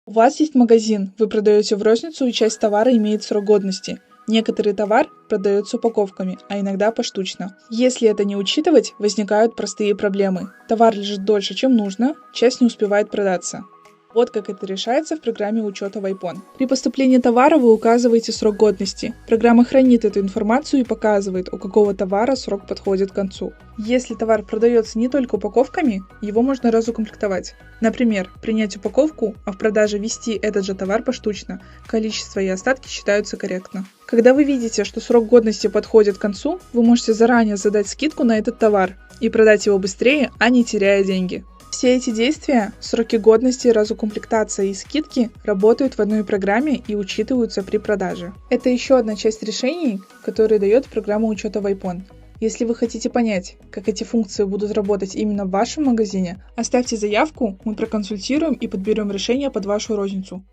У вас есть магазин, вы продаете в розницу, и часть товара имеет срок годности. Некоторый товар продается упаковками, а иногда поштучно. Если это не учитывать, возникают простые проблемы. Товар лежит дольше, чем нужно, часть не успевает продаться. Вот как это решается в программе учета Waypon. При поступлении товара вы указываете срок годности. Программа хранит эту информацию и показывает, у какого товара срок подходит к концу. Если товар продается не только упаковками, его можно разукомплектовать. Например, принять упаковку, а в продаже ввести этот же товар поштучно. Количество и остатки считаются корректно. Когда вы видите, что срок годности подходит к концу, вы можете заранее задать скидку на этот товар и продать его быстрее, а не теряя деньги. Все эти действия, сроки годности, разукомплектация и скидки работают в одной программе и учитываются при продаже. Это еще одна часть решений, которые дает программа учета Waypon. Если вы хотите понять, как эти функции будут работать именно в вашем магазине, оставьте заявку, мы проконсультируем и подберем решение под вашу розницу.